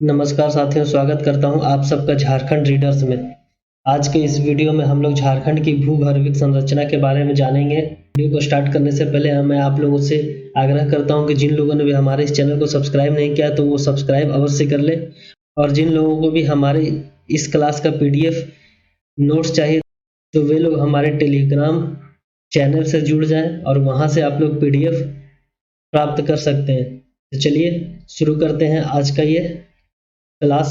नमस्कार साथियों, स्वागत करता हूं आप सबका झारखंड रीडर्स में। आज के इस वीडियो में हम लोग झारखंड की भूगर्भिक संरचना के बारे में जानेंगे। वीडियो को स्टार्ट करने से पहले मैं आप लोगों से आग्रह करता हूं कि जिन लोगों ने भी हमारे इस चैनल को सब्सक्राइब नहीं किया तो वो सब्सक्राइब अवश्य कर ले, और जिन लोगों को भी हमारे इस क्लास का PDF नोट्स चाहिए तो वे लोग हमारे टेलीग्राम चैनल से जुड़ जाएं और वहां से आप लोग PDF प्राप्त कर सकते हैं। तो चलिए शुरू करते हैं आज का ये क्लास।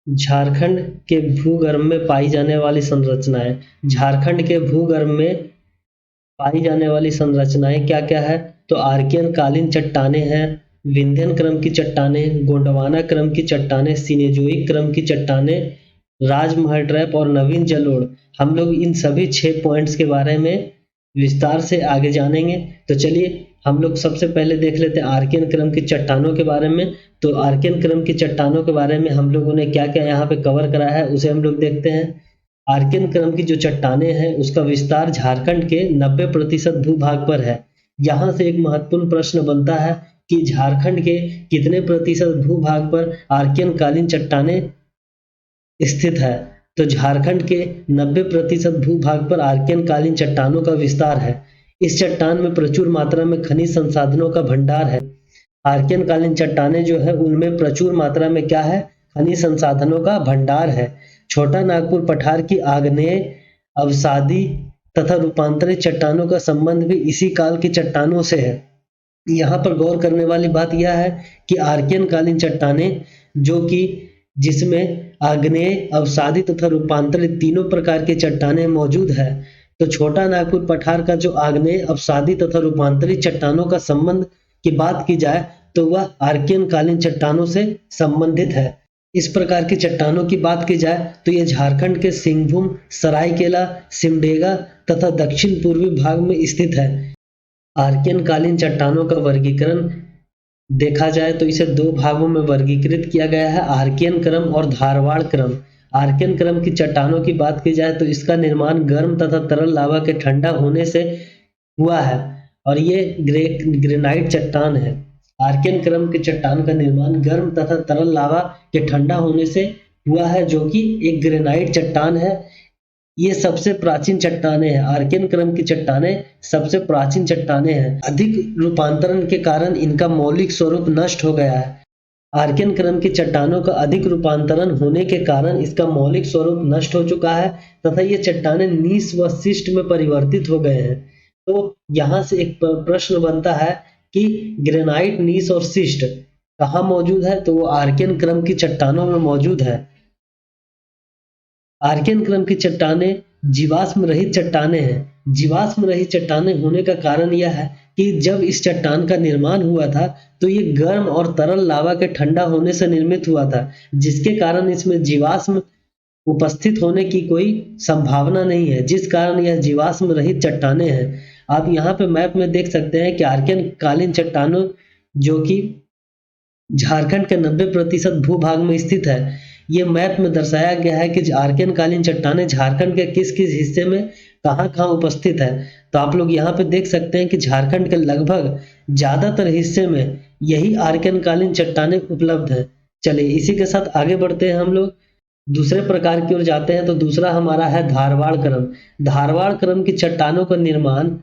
झारखंड के भूगर्भ में पाई जाने वाली संरचनाएं। झारखंड के भूगर्भ में पाई जाने वाली संरचनाएं क्या क्या है? तो आर्कियन कालीन चट्टानें हैं, विंध्यन क्रम की चट्टानें, गोंडवाना क्रम की चट्टानें, सिनेजोइक क्रम की चट्टानें, राजमहल ट्रैप और नवीन जलोढ़। हम लोग इन सभी 6 पॉइंट्स के बारे में विस्तार से आगे जानेंगे। तो चलिए हम लोग सबसे पहले देख लेते हैं आर्कियन क्रम की चट्टानों के बारे में। तो आर्कियन क्रम की चट्टानों के बारे में हम लोगों ने क्या क्या यहाँ पे कवर करा है उसे हम लोग देखते हैं। आर्कियन क्रम की जो चट्टानें हैं उसका विस्तार झारखंड के 90% भूभाग पर है। यहाँ से एक महत्वपूर्ण प्रश्न बनता है कि झारखंड के कितने प्रतिशत भूभाग पर आर्कियन कालीन चट्टानें स्थित है? तो झारखंड के 90% भूभाग पर आर्कियन कालीन चट्टानों का विस्तार है। इस चट्टान में प्रचुर मात्रा में खनिज संसाधनों का भंडार है। आर्कियन कालीन चट्टानें जो है उनमें प्रचुर मात्रा में क्या है? खनिज संसाधनों का भंडार है। छोटा नागपुर पठार की आग्नेय, अवसादी तथा रूपांतरित चट्टानों का संबंध भी इसी काल की चट्टानों से है। यहाँ पर गौर करने वाली बात यह है कि आर्कियन कालीन चट्टानें जो कि जिसमें आग्नेय, अवसादी तथा रूपांतरित तीनों प्रकार की चट्टानें मौजूद है। तो छोटा नागपुर पठार का जो आग्नेय, अवसादी तथा रूपांतरित चट्टानों का संबंध की बात की जाए तो वह आर्कियन कालीन चट्टानों से संबंधित है। इस प्रकार की चट्टानों की बात की जाए तो ये झारखंड के सिंहभूम, सरायकेला, सिमडेगा तथा दक्षिण पूर्वी भाग में स्थित है। आर्कियन कालीन चट्टानों का वर्गीकरण देखा जाए तो इसे 2 भागों में वर्गीकृत किया गया है, आर्कियन क्रम और धारवाड़ क्रम। आर्कियन क्रम की चट्टानों की बात की जाए तो इसका निर्माण गर्म तथा तरल लावा के ठंडा होने से हुआ है और ये ग्रेनाइट चट्टान है। आर्कियन क्रम की चट्टान का निर्माण गर्म तथा तरल लावा के ठंडा होने से हुआ है, जो कि एक ग्रेनाइट चट्टान है। ये सबसे प्राचीन चट्टानें हैं। आर्कियन क्रम की चट्टानें सबसे प्राचीन चट्टानें हैं। अधिक रूपांतरण के कारण इनका मौलिक स्वरूप नष्ट हो गया है। आर्कियन क्रम की चट्टानों का अधिक रूपांतरण होने के कारण इसका मौलिक स्वरूप नष्ट हो चुका है तथा ये चट्टानें नीस व शिस्ट में परिवर्तित हो गए हैं। तो यहाँ से एक प्रश्न बनता है कि ग्रेनाइट, नीस और शिस्ट कहाँ मौजूद है? तो वो आर्कियन क्रम की चट्टानों में मौजूद है। आर्कियन क्रम की चट्टानें जीवाश्म रहित चट्टानें हैं। जीवाश्म रहित चट्टानें होने का कारण यह है कि जब इस चट्टान का निर्माण हुआ था तो ये गर्म और तरल लावा के ठंडा होने से निर्मित हुआ था, जिसके कारण इसमें जीवाश्म उपस्थित होने की कोई संभावना नहीं है, जिस कारण यह जीवाश्म रहित चट्टानें हैं। आप यहाँ पे मैप में देख सकते हैं कि आर्कियन कालीन चट्टानों जो कि झारखंड के 90% भूभाग में स्थित है। ये मैप में दर्शाया गया है कि आर्कियन कालीन चट्टानें झारखंड के किस किस हिस्से में कहाँ कहाँ उपस्थित है। तो आप लोग यहाँ पे देख सकते हैं कि झारखंड के लगभग ज्यादातर हिस्से में यही आर्कियन कालीन चट्टानें उपलब्ध है। चलिए इसी के साथ आगे बढ़ते हैं, हम लोग दूसरे प्रकार की ओर जाते हैं। तो दूसरा हमारा है धारवाड़ क्रम। धारवाड़ क्रम की चट्टानों का निर्माण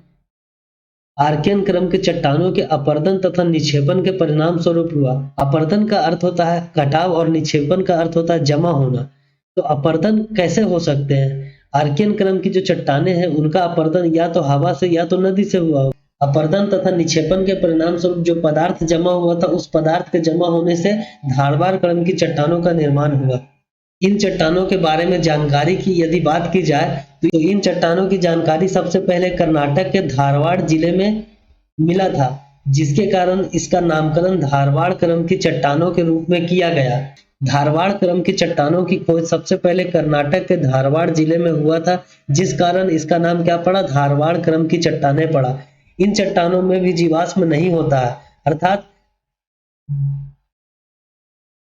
आर्कियन क्रम के चट्टानों के अपरदन तथा निक्षेपन के परिणाम स्वरूप हुआ। अपरदन का अर्थ होता है कटाव और निक्षेपन का अर्थ होता है जमा होना। तो अपरदन कैसे हो सकते हैं? आर्कियन क्रम की जो चट्टानें हैं उनका अपरदन या तो हवा से या तो नदी से हुआ। अपरदन तथा निक्षेपन के परिणाम स्वरूप जो पदार्थ जमा हुआ था उस पदार्थ के जमा होने से धारवाड़ क्रम की चट्टानों का निर्माण हुआ। इन चट्टानों के बारे में जानकारी की यदि बात की जाए तो इन चट्टानों की जानकारी सबसे पहले कर्नाटक के धारवाड़ जिले में मिला था, जिसके कारण इसका नामकरण धारवाड़ क्रम की चट्टानों के रूप में किया गया। धारवाड़ क्रम की चट्टानों की खोज सबसे पहले कर्नाटक के धारवाड़ जिले में हुआ था, जिस कारण इसका नाम क्या पड़ा? धारवाड़ क्रम की चट्टानें पड़ा। इन चट्टानों में भी जीवाश्म नहीं होता है, अर्थात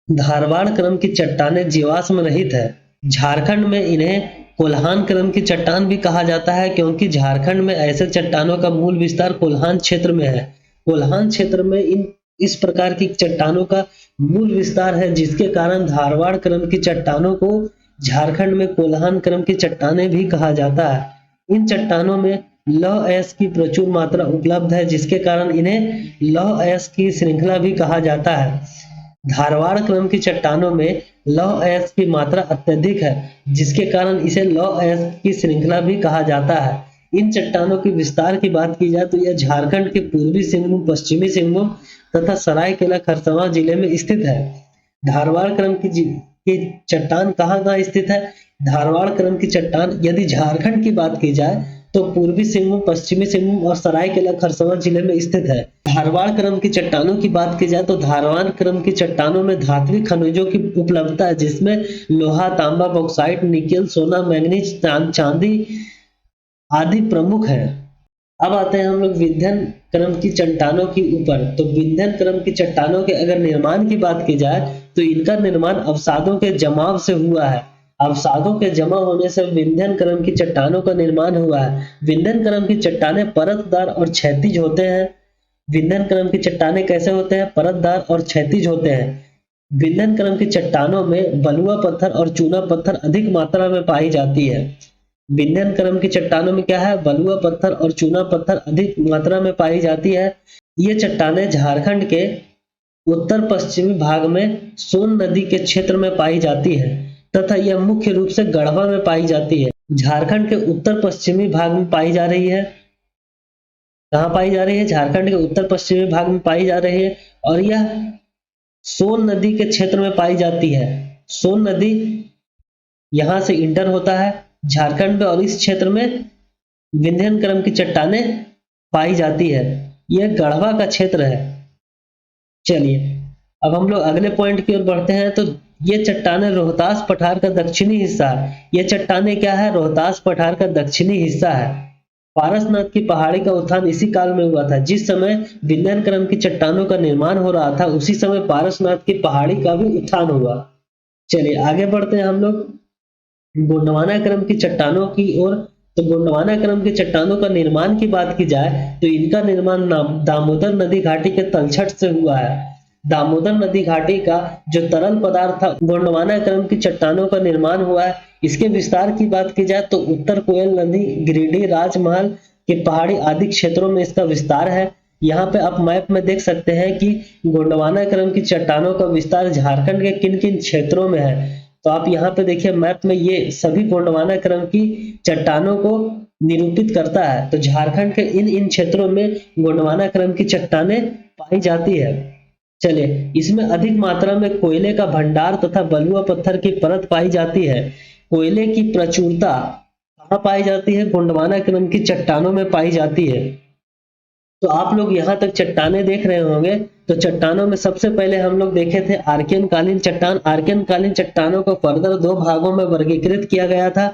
धारवाड़ क्रम की चट्टानें जीवाश्म रहित है। झारखंड में इन्हें कोल्हान क्रम की चट्टान भी कहा जाता है, क्योंकि झारखंड में ऐसे चट्टानों का मूल विस्तार कोल्हान क्षेत्र में है। कोल्हान क्षेत्र में इन इस प्रकार की चट्टानों का मूल विस्तार है, जिसके कारण धारवाड़ क्रम की चट्टानों को झारखंड में कोल्हान क्रम की चट्टानें भी कहा जाता है। इन चट्टानों में लौह अयस्क की प्रचुर मात्रा उपलब्ध है, जिसके कारण इन्हें लौह अयस्क की श्रृंखला भी कहा जाता है। धारवाड़ क्रम की चट्टानों में लौह अयस्क की मात्रा अत्यधिक है, जिसके कारण इसे लौह अयस्क की श्रृंखला भी कहा जाता है। इन चट्टानों के विस्तार की बात की जाए तो यह झारखंड के पूर्वी सिंहभूम, पश्चिमी सिंहभूम तथा सरायकेला खरसावां जिले में स्थित है। धारवाड़ क्रम की चट्टान कहाँ स्थित है? धारवाड़ क्रम की चट्टान यदि झारखंड की बात की जाए तो पूर्वी सिंहभूम, पश्चिमी सिंहभूम और सरायकेला खरसावां जिले में स्थित है। धारवाड़ क्रम की चट्टानों की बात की जाए तो धारवाड़ क्रम की चट्टानों में धात्विक खनिजों की उपलब्धता है, जिसमें लोहा, तांबा, बॉक्साइट, निकेल, सोना, मैंगनीज, चांदी आदि प्रमुख है। अब आते हैं हम लोग विंध्यन क्रम की चट्टानों के ऊपर। तो विंध्यन क्रम की चट्टानों के अगर निर्माण की बात की जाए तो इनका निर्माण अवसादों के जमाव से हुआ है। अवसादों के जमा होने से विंध्यन क्रम की चट्टानों का निर्माण हुआ है। विंध्यन क्रम की चट्टानें परतदार और क्षैतिज होते हैं। विंध्यन क्रम की चट्टानें कैसे होते हैं? परतदार और क्षैतिज होते हैं। विंध्यन क्रम की चट्टानों में बलुआ पत्थर और चूना पत्थर अधिक मात्रा में पाई जाती है। विंध्यन क्रम की चट्टानों में क्या है? बलुआ पत्थर और चूना पत्थर अधिक मात्रा में पाई जाती है। ये चट्टानें झारखंड के उत्तर पश्चिमी भाग में सोन नदी के क्षेत्र में पाई जाती है तथा यह मुख्य रूप से गढ़वा में पाई जाती है। झारखंड के उत्तर पश्चिमी भाग में पाई जा रही है। कहाँ पाई जा रही है? झारखंड के उत्तर पश्चिमी भाग में पाई जा रही है और यह सोन नदी के क्षेत्र में पाई जाती है। सोन नदी यहाँ से इंटर होता है झारखंड में और इस क्षेत्र में विंध्यन क्रम की चट्टानें पाई जाती है। यह गढ़वा का क्षेत्र है। चलिए अब हम लोग अगले पॉइंट की ओर बढ़ते हैं। तो ये चट्टानें रोहतास पठार का दक्षिणी हिस्सा है। ये चट्टानें क्या है? रोहतास पठार का दक्षिणी हिस्सा है। पारसनाथ की पहाड़ी का उत्थान इसी काल में हुआ था। जिस समय विंध्यन क्रम की चट्टानों का निर्माण हो रहा था उसी समय पारसनाथ की पहाड़ी का भी उत्थान हुआ। चलिए आगे बढ़ते हैं हम लोग गोंडवाना क्रम की चट्टानों की ओर। तो गोंडवाना क्रम की चट्टानों का निर्माण की बात की जाए तो इनका निर्माण दामोदर नदी घाटी के तलछट से हुआ है। दामोदर नदी घाटी का जो तरल पदार्थ था गोंडवाना क्रम की चट्टानों का निर्माण हुआ है। इसके विस्तार की बात की जाए तो उत्तर कोयल नदी, गिरिडीह, राजमहल के पहाड़ी आदि क्षेत्रों में इसका विस्तार है। यहाँ पे आप मैप में देख सकते हैं कि गोंडवाना क्रम की चट्टानों का विस्तार झारखंड के किन किन क्षेत्रों में है। तो आप यहाँ पे देखिए मैप में ये सभी गोंडवाना क्रम की चट्टानों को निरूपित करता है। तो झारखंड के इन क्षेत्रों में गोंडवाना क्रम की चट्टानें पाई जाती है। चलिए इसमें अधिक मात्रा में कोयले का भंडार तथा बलुआ पत्थर की परत पाई जाती है। कोयले की प्रचुरता कहाँ पाई जाती है? गोंडवाना क्रम की चट्टानों में पाई जाती है। तो आप लोग यहाँ तक चट्टानें देख रहे होंगे। तो चट्टानों में सबसे पहले हम लोग देखे थे आर्कियन कालीन चट्टान। आर्कियन कालीन चट्टानों को फर्दर दो भागों में वर्गीकृत किया गया था,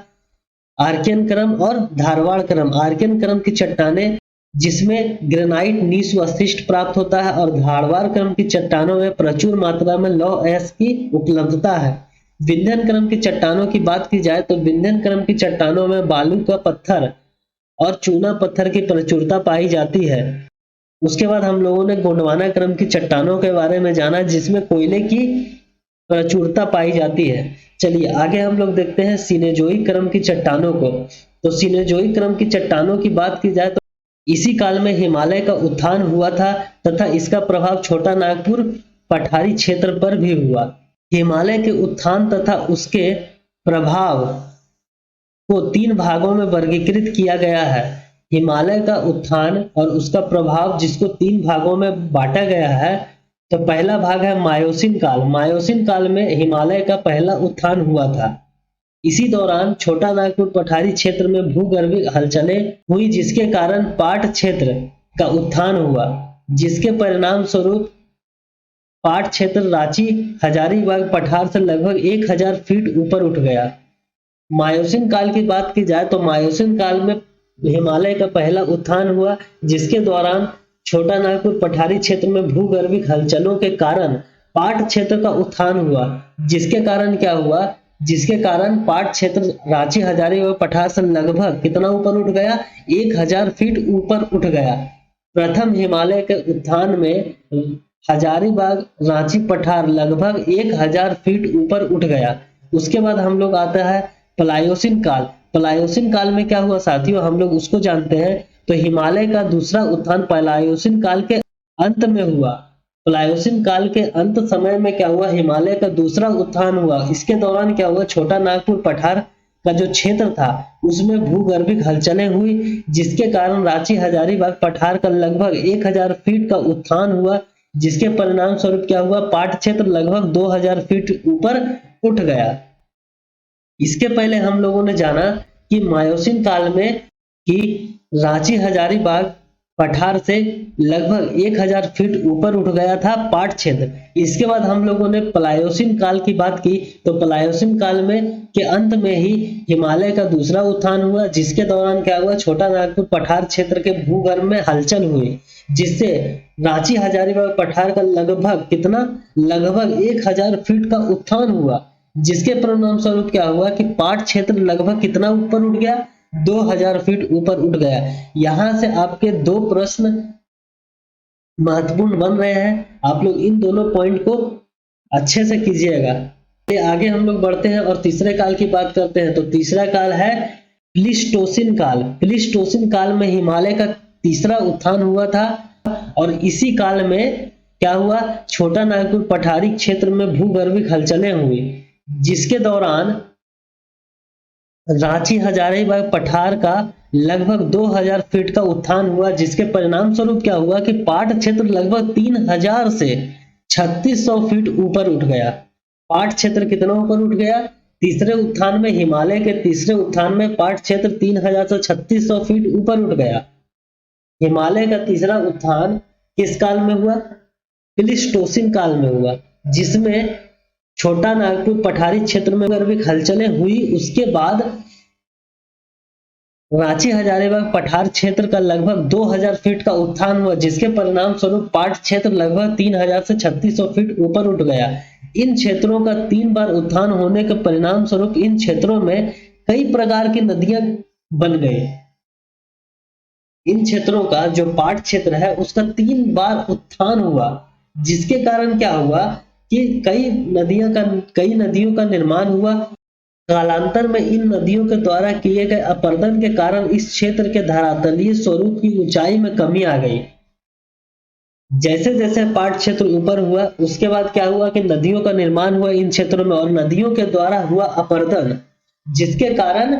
आर्कियन क्रम और धारवाड़ क्रम। आर्कियन क्रम की चट्टानें जिसमें ग्रेनाइट, नीस व शिस्ट प्राप्त होता है और धारवाड़ क्रम की चट्टानों में प्रचुर मात्रा में लौह अयस्क की उपलब्धता है। विंध्यन क्रम की चट्टानों की बात की जाए तो विंध्यन क्रम की चट्टानों में बालू का पत्थर और चूना पत्थर की प्रचुरता पाई जाती है। उसके बाद हम लोगों ने गोंडवाना क्रम की चट्टानों के बारे में जाना जिसमें कोयले की प्रचुरता पाई जाती है। चलिए आगे हम लोग देखते हैं सिनेजोई क्रम की चट्टानों को। तो सिनेजोई क्रम की चट्टानों की बात की जाए तो इसी काल में हिमालय का उत्थान हुआ था तथा इसका प्रभाव छोटा नागपुर पठारी क्षेत्र पर भी हुआ। हिमालय के उत्थान तथा उसके प्रभाव को तीन भागों में वर्गीकृत किया गया है। हिमालय का उत्थान और उसका प्रभाव जिसको तीन भागों में बांटा गया है। तो पहला भाग है मायोसिन काल। मायोसिन काल में हिमालय का पहला उत्थान हुआ था। इसी दौरान छोटा नागपुर पठारी क्षेत्र में भूगर्भीय हलचलें हुई जिसके कारण पाट क्षेत्र का उत्थान हुआ, जिसके परिणाम स्वरूप पाट क्षेत्र रांची हजारीबाग पठार से लगभग 1000 फीट ऊपर उठ गया। मायोसिन काल की बात की जाए तो मायोसिन काल में हिमालय का पहला उत्थान हुआ जिसके दौरान छोटा नागपुर पठारी क्षेत्र में भूगर्भीय हलचलों के कारण पाट क्षेत्र का उत्थान हुआ, जिसके कारण क्या हुआ? जिसके कारण पाट क्षेत्र रांची हजारीबाग पठार से लगभग कितना ऊपर उठ गया? 1000 फीट ऊपर उठ गया। प्रथम हिमालय के उत्थान में हजारीबाग रांची पठार लगभग 1000 फीट ऊपर उठ गया। उसके बाद हम लोग आता है प्लायोसिन काल। प्लायोसिन काल में क्या हुआ साथियों, हम लोग उसको जानते हैं। तो हिमालय का दूसरा उत्थान प्लायोसिन काल के अंत में हुआ। प्लायोसिन काल के अंत समय में क्या हुआ, हिमालय का दूसरा उत्थान हुआ। इसके दौरान क्या हुआ, छोटा नागपुर पठार का जो क्षेत्र था उसमें भूगर्भिक हलचलें हुई, जिसके कारण रांची हजारीबाग पठार का लगभग 1000 फीट का उत्थान हुआ, जिसके परिणाम स्वरूप क्या हुआ, पाट क्षेत्र लगभग 2000 फीट ऊपर उठ गया। इसके पहले हम लोगों ने जाना कि मायोसिन काल में कि रांची हजारीबाग पठार से लगभग 1000 फीट ऊपर उठ गया था पाट क्षेत्र। इसके बाद हम लोगों ने प्लायोसिन काल की बात की, तो प्लायोसिन काल में के अंत में ही हिमालय का दूसरा उत्थान हुआ, जिसके दौरान क्या हुआ, छोटा नागपुर पठार क्षेत्र के भूगर्भ में हलचल हुई, जिससे रांची हजारीबाग पठार का लगभग 1000 फीट का उत्थान हुआ, जिसके परिणाम स्वरूप क्या हुआ कि पाट क्षेत्र लगभग कितना ऊपर उठ गया, 2000 फीट ऊपर उठ गया। यहां से आपके दो प्रश्न महत्वपूर्ण बन रहे हैं, आप लोग इन दोनों पॉइंट को अच्छे से कीजिएगा। आगे हम लोग बढ़ते हैं और तीसरे काल की बात करते हैं। तो तीसरा काल है प्लीस्टोसिन काल। प्लीस्टोसिन काल में हिमालय का तीसरा उत्थान हुआ था और इसी काल में क्या हुआ, छोटा नागपुर पठारी क्षेत्र में भूगर्भिक हलचलें हुई, जिसके दौरान रांची हजारीबाग पठार का लगभग 2000 फीट का उत्थान हुआ, जिसके परिणाम स्वरूप क्या हुआ कि पाट क्षेत्र लगभग 3000 से 3600 फीट ऊपर उठ गया। पाट क्षेत्र कितना ऊपर उठ गया, तीसरे उत्थान में, हिमालय के तीसरे उत्थान में पाट क्षेत्र 3000 से 3600 फीट ऊपर उठ गया। हिमालय का तीसरा उत्थान किस काल में हुआ, प्लीस्टोसिन काल में हुआ, जिसमें छोटा नागपुर पठारी क्षेत्र में भूगर्भिक हलचलें हुई। उसके बाद रांची हजारीबाग पठार क्षेत्र का लगभग 2000 फीट का उत्थान हुआ, जिसके परिणाम स्वरूप पाट क्षेत्र लगभग 3000 से 3600 फीट ऊपर उठ गया। इन क्षेत्रों का 3 बार उत्थान होने के परिणाम स्वरूप इन क्षेत्रों में कई प्रकार की नदियां बन गई। इन क्षेत्रों का जो पाट क्षेत्र है उसका 3 बार उत्थान हुआ, जिसके कारण क्या हुआ कि कई नदियों का निर्माण हुआ। कालांतर में इन नदियों के द्वारा किए गए अपरदन के कारण इस क्षेत्र के धरातलीय स्वरूप की ऊंचाई में कमी आ गई। जैसे जैसे पाट क्षेत्र ऊपर हुआ, उसके बाद क्या हुआ कि नदियों का निर्माण हुआ इन क्षेत्रों में और नदियों के द्वारा हुआ अपरदन, जिसके कारण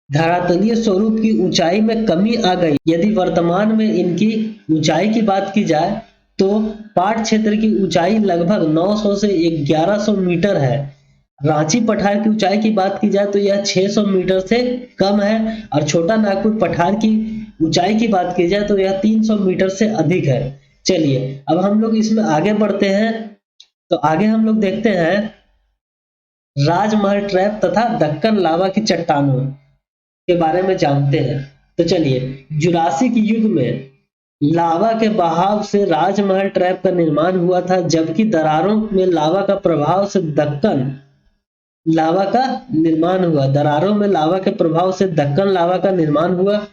धरातलीय स्वरूप की ऊंचाई में कमी आ गई। यदि वर्तमान में इनकी ऊंचाई की बात की जाए तो पाट क्षेत्र की ऊंचाई लगभग 900 से 1100 मीटर है। रांची पठार की ऊंचाई की बात की जाए तो यह 600 मीटर से कम है और छोटा नागपुर पठार की ऊंचाई की बात की जाए तो यह 300 मीटर से अधिक है। चलिए अब हम लोग इसमें आगे बढ़ते हैं। तो आगे हम लोग देखते हैं राजमहल ट्रैप तथा दक्कन लावा की चट्टानों के बारे में जानते हैं। तो चलिए, जुरासिक युग में लावा के बहाव से राजमहल ट्रैप का निर्माण हुआ था, जबकि दरारों में लावा का प्रभाव से दक्कन लावा का निर्माण हुआ। दरारों में लावा के प्रभाव से दक्कन लावा का निर्माण हुआ।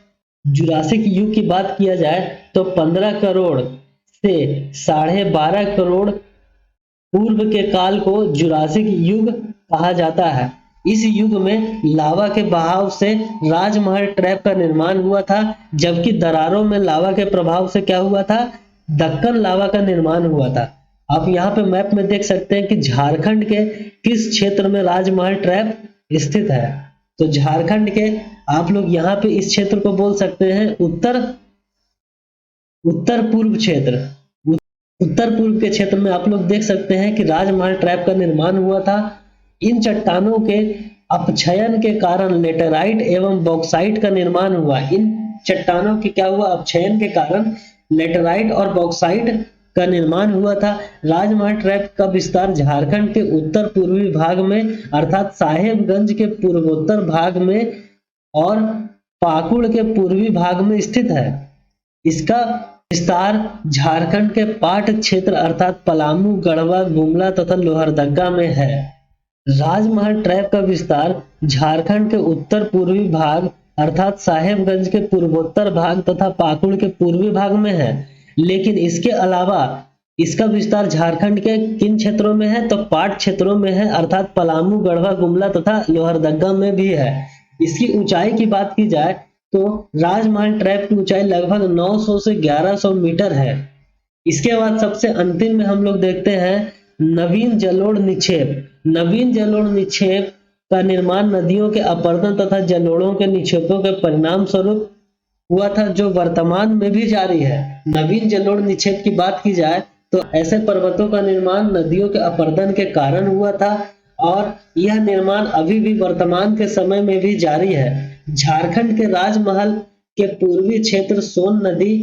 जुरासिक युग की बात किया जाए तो 15 करोड़ से 12.5 करोड़ पूर्व के काल को जुरासिक युग कहा जाता है। इस युग में लावा के बहाव से राजमहल ट्रैप का निर्माण हुआ था, जबकि दरारों में लावा के प्रभाव से क्या हुआ था, दक्कन लावा का निर्माण हुआ था। आप यहाँ पे मैप में देख सकते हैं कि झारखंड के किस क्षेत्र में राजमहल ट्रैप स्थित है। तो झारखंड के आप लोग यहाँ पे इस क्षेत्र को बोल सकते हैं उत्तर पूर्व क्षेत्र। उत्तर पूर्व के क्षेत्र में आप लोग देख सकते हैं कि राजमहल ट्रैप का निर्माण हुआ था। इन चट्टानों के अपक्षयन के कारण लेटेराइट एवं बॉक्साइट का निर्माण हुआ। इन चट्टानों के क्या हुआ, अपक्षयन के कारण लेटेराइट और बॉक्साइट का निर्माण हुआ था। राजमहल ट्रैप का विस्तार झारखंड के उत्तर पूर्वी भाग में अर्थात साहेबगंज के पूर्वोत्तर भाग में और पाकुड़ के पूर्वी भाग में स्थित है। इसका विस्तार झारखंड के पाट क्षेत्र अर्थात पलामू, गढ़वा, गुमला तथा लोहरदगा में है। राजमहल ट्रैप का विस्तार झारखंड के उत्तर पूर्वी भाग अर्थात साहेबगंज के पूर्वोत्तर भाग तथा पाकुड़ के पूर्वी भाग में है। लेकिन इसके अलावा इसका विस्तार झारखंड के किन क्षेत्रों में है? तो पाट क्षेत्रों में है, अर्थात पलामू, गढ़वा, गुमला तथा लोहरदगा में भी है। इसकी ऊंचाई की बात की जाए तो राजमहल ट्रैप की ऊंचाई लगभग 900 से 1100 मीटर है। इसके बाद सबसे अंतिम में हम लोग देखते हैं नवीन जलोढ़ निक्षेप। नवीन जलोढ़ निक्षेप का निर्माण नदियों के अपरदन तथा जलोढ़ों के निक्षेपों के परिणाम स्वरूप हुआ था, जो वर्तमान में भी जारी है। नवीन जलोढ़ निक्षेप की बात की जाए तो ऐसे पर्वतों का निर्माण नदियों के अपरदन के कारण हुआ था और यह निर्माण अभी भी वर्तमान के समय में भी जारी है। झारखंड के राजमहल के पूर्वी क्षेत्र सोन नदी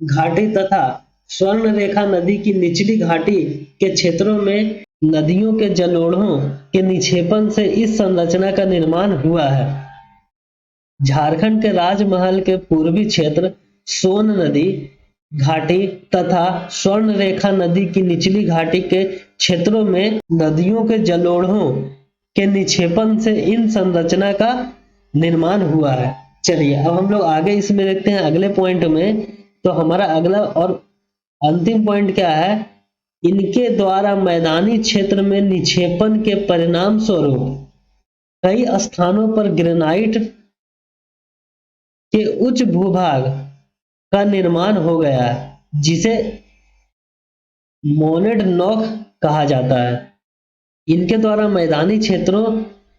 घाटी तथा स्वर्ण रेखा नदी की निचली घाटी के क्षेत्रों में नदियों के जलोढ़ों के निक्षेपण से इस संरचना का निर्माण हुआ है। झारखंड के राजमहल के पूर्वी क्षेत्र सोन नदी घाटी तथा स्वर्ण रेखा नदी की निचली घाटी के क्षेत्रों में नदियों के जलोढ़ों के निक्षेपण से इन संरचना का निर्माण हुआ है। चलिए अब हम लोग आगे इसमें देखते हैं अगले पॉइंट में। तो हमारा अगला और अंतिम पॉइंट क्या है? इनके द्वारा मैदानी क्षेत्र में निक्षेपण के परिणाम स्वरूप कई स्थानों पर ग्रेनाइट के उच्च भूभाग का निर्माण हो गया है, जिसे मोनेड नॉक कहा जाता है। इनके द्वारा मैदानी क्षेत्रों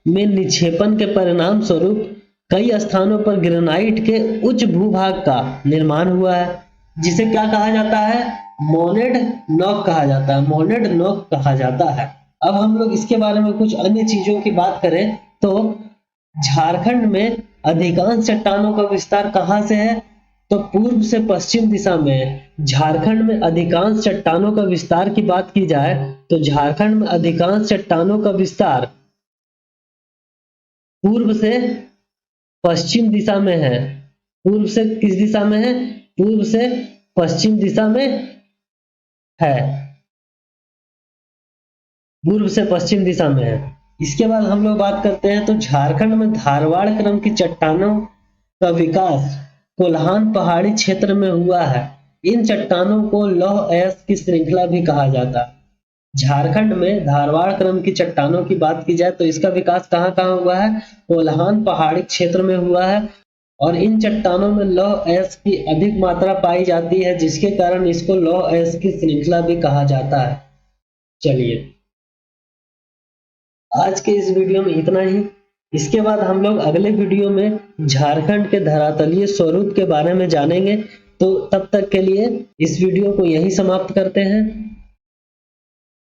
में निक्षेपण के परिणाम स्वरूप कई स्थानों पर ग्रेनाइट के उच्च भूभाग का निर्माण हुआ है, जिसे क्या कहा जाता है? मोनेड नॉक कहा जाता है। मोनेड नॉक कहा जाता है। अब हम लोग इसके बारे में कुछ अन्य चीजों की बात करें तो झारखंड में अधिकांश चट्टानों का विस्तार कहां से है? तो पूर्व से पश्चिम दिशा में। झारखंड में अधिकांश चट्टानों का विस्तार की बात की जाए तो झारखंड में अधिकांश चट्टानों का विस्तार पूर्व से पश्चिम दिशा में है। पूर्व से किस दिशा में है? पूर्व से पश्चिम दिशा में है। पूर्व से पश्चिम दिशा में है। इसके बाद हम लोग बात करते हैं तो झारखंड में धारवाड़ क्रम की चट्टानों का विकास कोल्हान पहाड़ी क्षेत्र में हुआ है। इन चट्टानों को लौह अयस्क की श्रृंखला भी कहा जाता है। झारखंड में धारवाड़ क्रम की चट्टानों की बात की जाए तो इसका विकास कहाँ कहाँ हुआ है? कोल्हान पहाड़ी क्षेत्र में हुआ है और इन चट्टानों में लौह अयस्क की अधिक मात्रा पाई जाती है, जिसके कारण इसको लौह अयस्क की श्रृंखला भी कहा जाता है। चलिए आज के इस वीडियो में इतना ही। इसके बाद हम लोग अगले वीडियो में झारखंड के धरातलीय स्वरूप के बारे में जानेंगे। तो तब तक के लिए इस वीडियो को यहीं समाप्त करते हैं।